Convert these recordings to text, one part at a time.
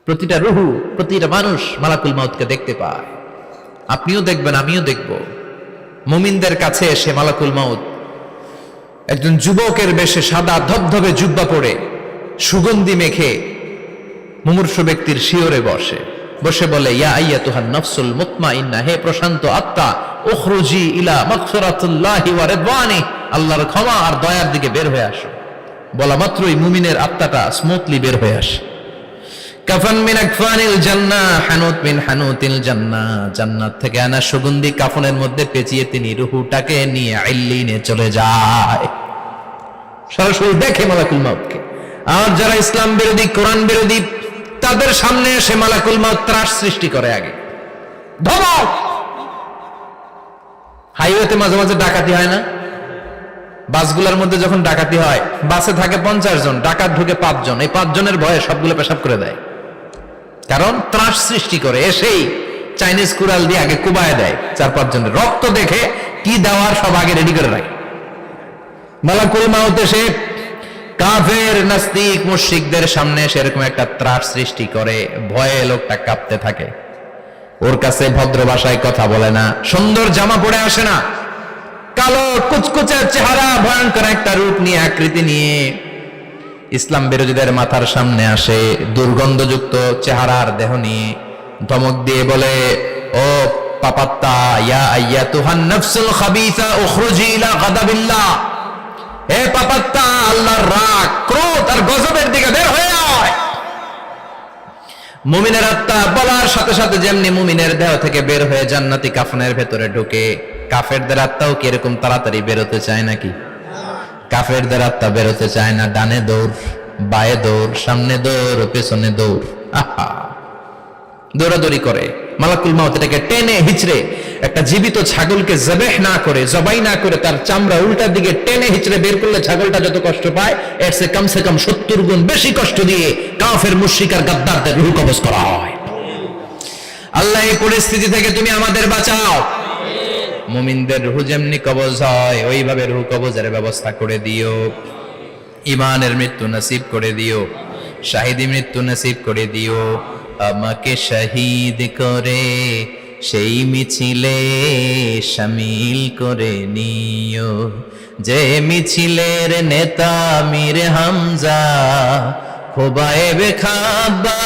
প্রতিটা রুহু, প্রতিটা মানুষ মালাকুল মাউতকে দেখতে পায়। আপনিও দেখবেন, আমিও দেখব। মুমিনদের কাছে এসে মালাকুল মাউত একজন যুবকের বেশে সাদা ধবধবে জুব্বা পরে সুগন্ধি মেখে মুমূর্ষু ব্যক্তির শিয়রে বসে বলে, ইয়া আইয়াতুহান নাফসুল মুতমাইন্নাহ, হে প্রশান্ত আত্মা, উখরুজি ইলা মাগফিরাতুল্লাহি ওয়া রিদওয়ানি, আল্লাহর ক্ষমা আর দয়ার দিকে বের হয়ে আসো। বলা মাত্রই মুমিনের আত্মাটা স্মুথলি বের হয়ে আসে। কাফান মিন আকফানিল জান্নাহ, হানুত মিন হানুতিল জান্নাহ, জান্নাত থেকে আনা সুগন্ধি কাফনের মধ্যে পেঁচিয়ে তিনি রূহটাকে নিয়ে ইল্লিনে চলে যায়। সরাসরি দেখে মালাকুল মাউতকে। আর যারা ইসলাম বিরোধী, কোরআন বিরোধী, তাদের সামনে এসে মালাকুল মাউত ত্রাস সৃষ্টি করে। আগে ধমক। হাইওয়েতে মাঝে মাঝে ডাকাতি হয় না? বাসগুলোর মধ্যে যখন ডাকাতি হয়, বাসে থাকে 50 জন, ডাকাত ঢুকে 5 জন। এই 5 জনের ভয়ে সবগুলো পেশাব করে দেয়, কারণ ত্রাস সৃষ্টি করে। এসেই চাইনিজ কুড়াল দিয়ে আগে কুবায় দেয় 4-5 জনের। রক্ত দেখে কি দেওয়ার সব আগে রেডি করে রাখে। মালাকুল মাউত এসে কাফের, নাস্তিক, মুশরিকদের সামনে সেরকম একটা ত্রাস সৃষ্টি করে। ভয়ে লোকটা কাঁপতে থাকে। ওর কাছে ভদ্র ভাষায় কথা বলে না, সুন্দর জামা পরে আসে না, কালো কুচকুচে চেহারা, ভয়ঙ্কর একটা রূপ নিয়ে, আকৃতি নিয়ে ইসলাম বিরোধীদের মাথার সামনে আসে। দুর্গন্ধযুক্ত চেহারার দেহ নিয়ে ধমক দিয়ে বলে, ও পাপাত্তা, ইয়া আইয়াতুহান নাফসুল খাবিসা উখরুজি ইলা গাদাবিল্লাহ, হে পাপাত্তা, আল্লাহর রাগ, ক্রোধ আর গজবের দিকে বের হয়ে আয়। মুমিনের আত্মা বলার সাথে সাথে যেমনি মুমিনের দেহ থেকে বের হয়ে জান্নাতি কাফনের ভেতরে ঢুকে, কাফেরদের আত্মাও কি এরকম তাড়াতাড়ি বেরোতে চায় নাকি? কাফেরদের আত্মা বেরোতে চায় না। ডানে দৌড়, বায়ে দৌড়, সামনে দৌড়, পেছনে দৌড়, আহা, দৌড়াদৌড়ি করে। মালাকুল মাউত এটাকে টেনে হিচড়ে, একটা জীবিত ছাগলকে জবাই না করে তার চামড়া উল্টার দিকে টেনে হিচড়ে বের করলে ছাগলটা যত কষ্ট পায়, এর চেয়ে কমসে কম 70 গুণ বেশি কষ্ট দিয়ে কাফের, মুশরিক আর গাদ্দারদের রূহ কবজ করা হয়। আল্লাহ, এই পরিস্থিতি থেকে তুমি আমাদের বাঁচাও। মুমিনদের রূহ যেমনি কবজ হয়, ওইভাবে রূহ কবজের ব্যবস্থা করে দিও। ঈমানের মৃত্যু নসিব করে দিও, শাহিদি মৃত্যু নসিব করে দিও। আমাকে শহীদ করে সেই মিছিলে শামিল করে নিও, যে মিছিলের নেতা মীর হামজা, খোবায়েবে খাব্বাব,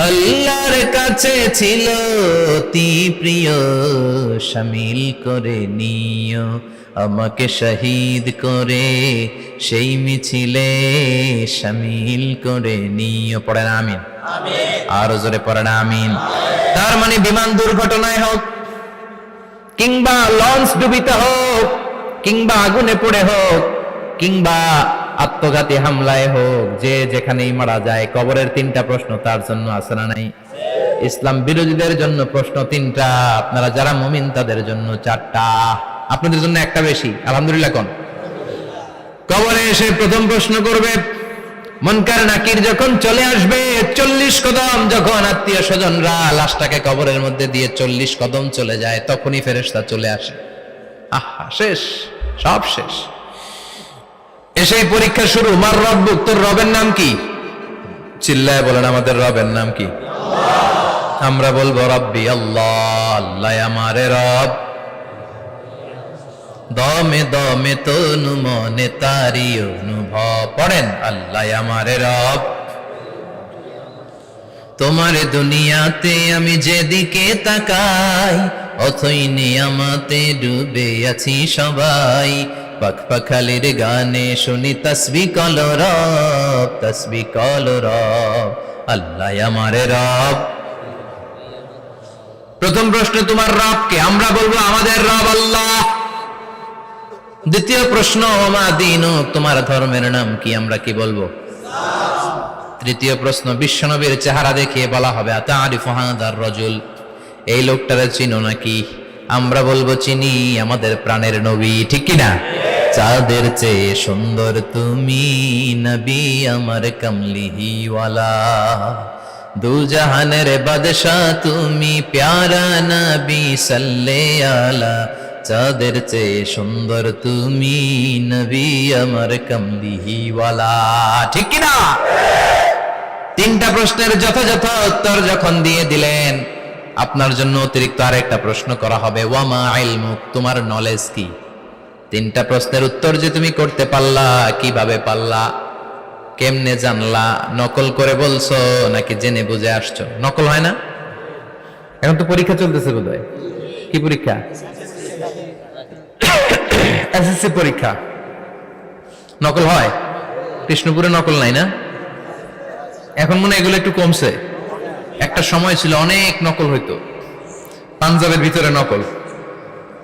আল্লাহর কাছে ছিল অতি প্রিয়, শামিল করে নিও। আমাকে শহীদ করে সেই মিছিলে শামিল করে নিও। পড়েন আমিন। আরো জোরে পড়েন আমিন। তার মানে বিমান দুর্ঘটনায় হোক, কিংবা লঞ্চ ডুবিতে হোক, কিংবা আগুনে পড়ে হোক, কিংবা আত্মঘাতী হামলায় হোক, যে যেখানেই মারা যায়, কবরের 3টা প্রশ্ন তার জন্য আছে না নাই? ইসলাম বিরোধীদের জন্য প্রশ্ন 3টা, আপনারা যারা মুমিন তাদের জন্য 4টা। আপনাদের জন্য একটা বেশি, আলহামদুলিল্লাহ। কোন কবরে এসে প্রথম প্রশ্ন করবে, মুনকার নাকির যখন চলে আসবে, 40 কদম যখন আত্মীয় স্বজনরা লাশটাকে কবরের মধ্যে দিয়ে 40 কদম চলে যায়, তখনই ফেরেশতা চলে আসে। আহা, শেষ, সব শেষ। এসেই পরীক্ষা শুরু। মার রব্বুক, তোর রবের নাম কি? চিল্লায় বলেন, আমাদের রবের নাম কি? আমরা বলবো রব্বি আল্লাহ, আল্লাহ আমারে রব। দমে দমে তনু মনে তারি অনুভব। পড়েন, আল্লাহ আমারে রব। তোমার দুনিয়াতে আমি যেদিকে তাকাই, অথই নিয়ামতে ডুবে আছি সবাই। পাখপাখালির গানে শুনি তসবিহ কলো রব, তসবিহ কলো রব, আল্লাহ আমারে রব। প্রথম প্রশ্ন, তোমার রব কে? আমরা বলবো আমাদের রব আল্লাহ। দ্বিতীয় প্রশ্ন, ওমা দীনুক, তোমার ধর্মের নাম কি? আমরা কি বলবো? তৃতীয় প্রশ্ন, বিশ্বনবীর চেহারা দেখিয়ে বলা হবে, আতারিফু হাদার রাজুল, এই লোকটারে চিনো নাকি? আমরা বলবো চিনি, আমাদের প্রাণের নবী, ঠিক কি না? চাঁদের চেয়ে সুন্দর তুমি নবী আমার কমলিহিওয়ালা, দু জাহানের বাদশা তুমি প্যারা নবী সাল্লে আলা, চাঁদের চেয়ে সুন্দর তুমি নবী আমার কমলিহিওয়ালা, ঠিক কি না? তিনটা প্রশ্নের যথাযথ উত্তর যখন দিয়ে দিলেন, আপনার জন্য অতিরিক্ত আরেকটা প্রশ্ন করা হবে, ওয়ামা ইলমুক, তোমার নলেজ কি? তিনটা প্রশ্নের উত্তর যে তুমি করতে পারলা, কিভাবে পারলা, কেমনে জানলা? নকল করে বলছো নাকি জেনে বুঝে আসছো? নকল হয় না? এখন তো পরীক্ষা চলতেছে বোধহয়। কি পরীক্ষা? এসএসসি পরীক্ষা। নকল হয়? কৃষ্ণপুরে নকল নাই না? এখন মনে হয় এগুলো একটু কমছে। একটা সময় ছিল অনেক নকল হইতো। পাঞ্জাবের ভিতরে নকল,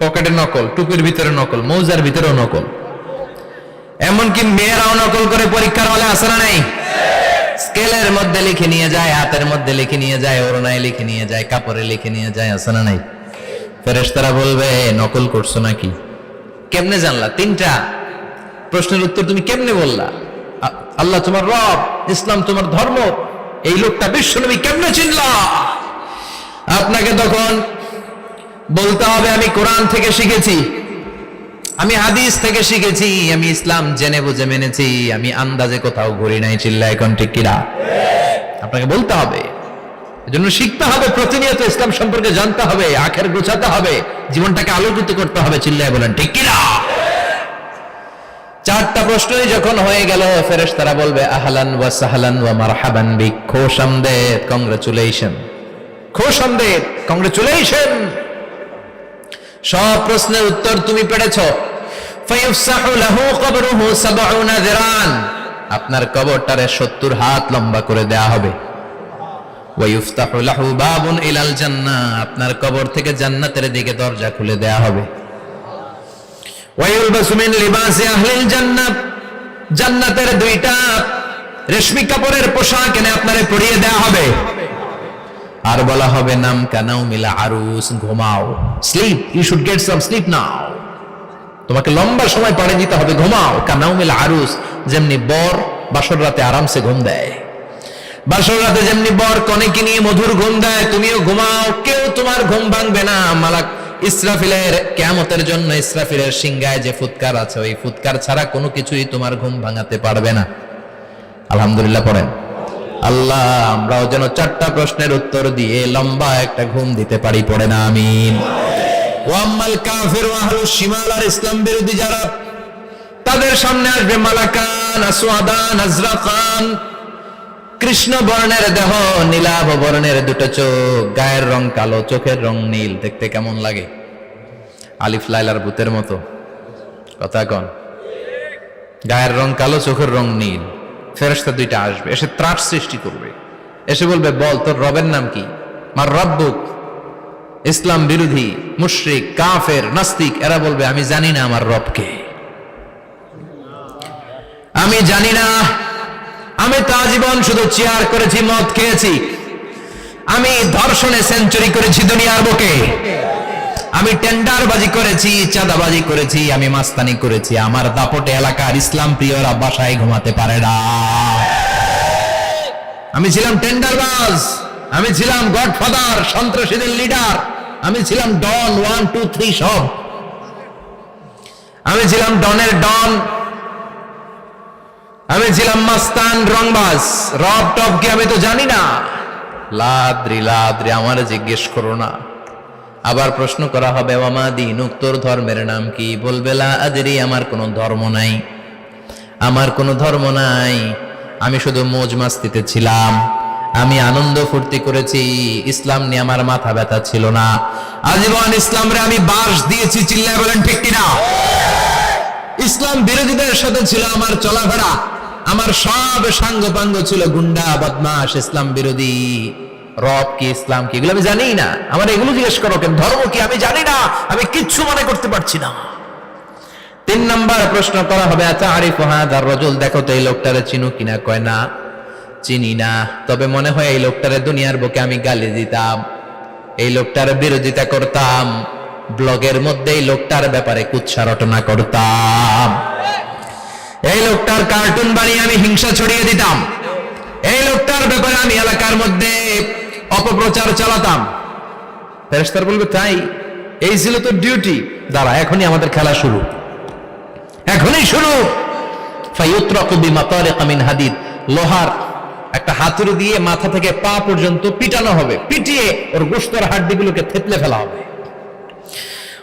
পকেটে নকল, টুপির ভিতরে নকল, মৌজার ভিতরেও নকল, এমনকি মেয়েরাও নকল করে পরীক্ষার হলে আসে না নাই? স্কেলের মধ্যে লিখে নিয়ে যায়, হাতের মধ্যে লিখে নিয়ে যায়, ওড়নায় লিখে নিয়ে যায়, কাপড়ে লিখে নিয়ে যায়, আসে না নাই? ফেরেশতারা বলবে নকল করছো নাকি? কেমনে জানলা? তিনটা প্রশ্নের উত্তর তুমি কেমনে বললা? আল্লাহ তোমার রব, ইসলাম তোমার ধর্ম, এই লোকটা বিশ্বনবী, কেমনে চিনলা? আপনাকে তখন বলতে হবে আমি কোরআন থেকে শিখেছি, আমি হাদিস থেকে শিখেছি, আমি ইসলাম জেনে বুঝে মেনেছি, আমি আন্দাজে কোথাও ঘুরি নাই। চিল্লায় এখন ঠিক কিনা? আপনাকে বলতে হবে। এজন্য শিখতে হবে, প্রতিনিয়ত ইসলাম সম্পর্কে জানতে হবে, আখের গোছাতে হবে, জীবনটাকে আলোকিত করতে হবে। চিল্লায় বলেন ঠিক কিনা? চারটা প্রশ্নই যখন হয়ে গেল, ফেরেশতারা বলবে আহলান ওয়া সাহলান ওয়া মারহাবান বিক, খোশামদেদ, কংগ্রাচুলেশন, খোশামদেদ, কংগ্রাচুলেশন। সব প্রশ্নের উত্তর তুমি পেরেছো। ফায়ুফসাহু লাহু কবরুহু ৭০ যিরান, আপনার কবরটারে ৭০ হাত লম্বা করে দেয়া হবে। ওয়া ইফতাহু লাহু বাবুন ইলাল জান্নাহ, আপনার কবর থেকে জান্নাতের দিকে দরজা খুলে দেয়া হবে। ওয়া ইউলবাসু মিন লিবাসি আহলিল জান্নাহ, জান্নাতের দুইটা রেশমি কাপড়ের পোশাক এনে আপনারে পরিয়ে দেয়া হবে। আর বলা হবে নাম কানাও মিলা আরুস, ঘুমাও, sleep, you should get some sleep now, তোমাকে লম্বা সময় পাড়ে দিতে হবে, ঘুমাও। কানাও মিলা আরুস, যেমনি বর বাসর রাতে আরামসে ঘুম দেয়, বাসর রাতে যেমনি বর কনেকে নিয়ে মধুর ঘুম দেয়, তুমিও ঘুমাও, কেউ তোমার ঘুম ভাঙবে না। মালাক ইসরাফিলের, কিয়ামতের জন্য ইসরাফিলের সিংহায় যে ফুৎকার আছে, ওই ফুৎকার ছাড়া কোনো কিছুই তোমার ঘুম ভাঙাতে পারবে না। আলহামদুলিল্লাহ পড়েন। আল্লাহ আমরাও যেন চারটা প্রশ্নের উত্তর দিয়ে লম্বা একটা ঘুম দিতে পারি, পড়ে না আমিন। ওয়াম্মাল কাফির ওয়া আহলুশ শিমাল, আর ইসলাম বিরোধী যারা, তাদের সামনে আসবে মালাকান আসওয়াদান আজরাকান, কৃষ্ণ বর্ণের দেহ, নীলাভ বর্ণের দুটো চোখ, গায়ের রং কালো, চোখের রং নীল। দেখতে কেমন লাগে? আলিফ লাইলার ভূতের মতো। কথা কন। গায়ের রং কালো, চোখের রং নীল। ফেরেশতা দুইটা আসবে, এসে ত্রাস সৃষ্টি করবে, এসে বলবে বল তোর রবের নাম কি? মার রব্বুক। ইসলাম বিরোধী মুশরিক, কাফের, নাস্তিক এরা বলবে আমি জানি না আমার রবকে, আমি জানি না, আমি তো আজীবন শুধু চেয়ার করেছি, মদ খেয়েছি, আমি ধর্ষণে সেঞ্চুরি করেছি দুনিয়ার বুকে, আমি টেন্ডারবাজি করেছি, চাঁদাবাজি করেছি, আমি মাস্তানি করেছি, আমার দাপটে এলাকার ইসলাম প্রিয়রা বাসায় ঘুমাতে পারে না। আমি ছিলাম টেন্ডারবাজ, আমি ছিলাম গডফাদার, সন্ত্রাসীদের লিডার, আমি ছিলাম ডন 1 2 3 সব, আমি ছিলাম ডনের ডন, আমি ছিলাম মাস্তান, রংবাজ। রব টব কি আমি তো জানি না। লাদ্রি লাদ্রি, আমার জিজ্ঞেস করো না। আবার প্রশ্ন করা হবে ওয়ামা দীনুক, তোর ধর্মের নাম কি? বলবে লা আদরি, আমার কোনো ধর্ম নাই, আমার কোনো ধর্ম নাই, আমি শুধু মৌজ মাস্তিতে ছিলাম, আমি আনন্দ ফুর্তি করেছি, ইসলাম নিয়ে আমার মাথা ব্যথা ছিল না, আজীবন ইসলামরে আমি বাস দিয়েছি। চিল্লায় বলেন ঠিক কিনা? ইসলাম বিরোধীদের সাথে ছিল আমার চলাফেরা, আমার সব সাঙ্গপাঙ্গ ছিল গুন্ডা বদমাশ, ইসলাম বিরোধী। রব কি, ইসলাম কি, এগুলো আমি জানি না। আমার এগুলো জিজ্ঞেস করো কেন? ধর্ম কি আমি জানি না, আমি কিচ্ছু মনে করতে পারছি না। 3 নাম্বার প্রশ্ন করা হবে আতারিফু হাযার রাজুল, দেখো তো এই লোকটারে চিনো কিনা? কয় না, চিনি না, তবে মনে হয় এই লোকটারে দুনিয়ার বুকে আমি গালি দিতাম, এই লোকটার বিরোধিতা করতাম, ব্লগের মধ্যে এই লোকটার ব্যাপারে কুৎসা রটনা করতাম, এই লোকটার কার্টুন বানিয়ে আমি হিংসা ছড়িয়ে দিতাম, এই লোকটার ব্যাপারে আমি এলাকার মধ্যে অপপ্রচার চালাতাম। ফেরেশতারা বলবে তাই, এই ছিল তো ডিউটি, দাঁড়া এখনই আমাদের খেলা শুরু, এখনই শুরু। ফায়ুতরাকু বিমাতারিক মিন হাদিদ, লোহার একটা হাতুড়ি দিয়ে মাথা থেকে পা পর্যন্ত পিটানো হবে, পিটিয়ে ওর গোশতের হাড্ডিগুলোকে থেতলে ফেলা হবে।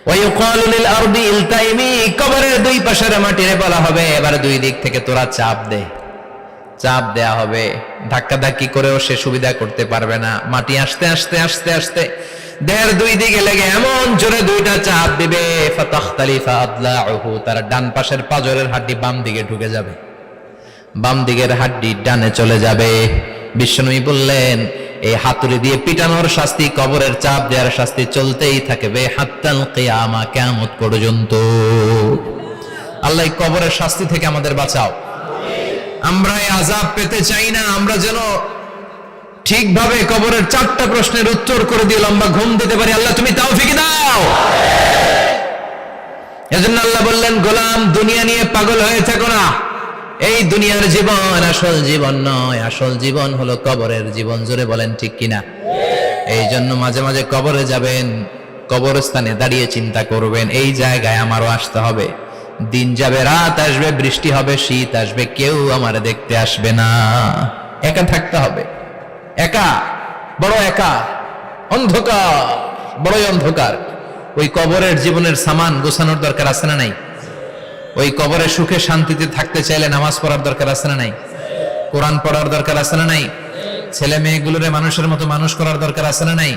ওয়ায়ুকালু লিল আরদি ইলতাইমি, কবরের দুই পাশের মাটিরে বলা হবে এবার দুই দিক থেকে তোরা চাপ দে। চাপ দেয়া হবে, ধাক্কা ধাক্কি করেও সে সুবিধা করতে পারবে না। মাটি আস্তে আস্তে আস্তে আস্তে দেহের দুই দিকে লেগে এমন জোরে দুইটা চাপ দিবে, ফাতাখতালিফা আদলাউহু, তার ডান পাশের পাজরের হাড্ডি বাম দিকে ঢুকে যাবে, বাম দিকের হাড্ডি ডানে চলে যাবে। বিশ্বনবী বললেন এই হাতুড়ি দিয়ে পিটানোর শাস্তি, কবরের চাপ দেওয়ার শাস্তি চলতেই থাকবে হাত্তাল কিয়ামা, কিয়ামত পর্যন্ত। আল্লাহ এই কবরের শাস্তি থেকে আমাদের বাঁচাও। আমরা এই আযাব পেতে চাই না, আমরা যেন ঠিকভাবে কবরের 4টা প্রশ্নের উত্তর করে দিয়ে লম্বা ঘুম দিতে পারি। আল্লাহ তুমি তৌফিক দাও। এজন্য আল্লাহ বললেন গোলাম দুনিয়া নিয়ে পাগল হয়ে থেকো না, এই দুনিয়ার জীবন আসল জীবন নয়, আসল জীবন হলো কবরের জীবন। জোরে বলেন ঠিক কিনা? এই জন্য মাঝে মাঝে কবরে যাবেন, কবরস্থানে দাঁড়িয়ে চিন্তা করবেন এই জায়গায় আমারও আসতে হবে। দিন যাবে, রাত আসবে, বৃষ্টি হবে, শীত আসবে, কেউ আমার দেখতে আসবে না, একা থাকতে হবে। একা, বড় একা, অন্ধকার, বড়ই অন্ধকার। ওই কবরের জীবনের সামান গোছানোর দরকার আছে না নাই? ওই কবরে সুখে শান্তিতে থাকতে চাইলে নামাজ পড়ার দরকার আছে না নাই? কোরআন পড়ার দরকার আছে না নাই? ছেলে মেয়েগুলোরে মানুষের মতো মানুষ করার দরকার আছে না নাই?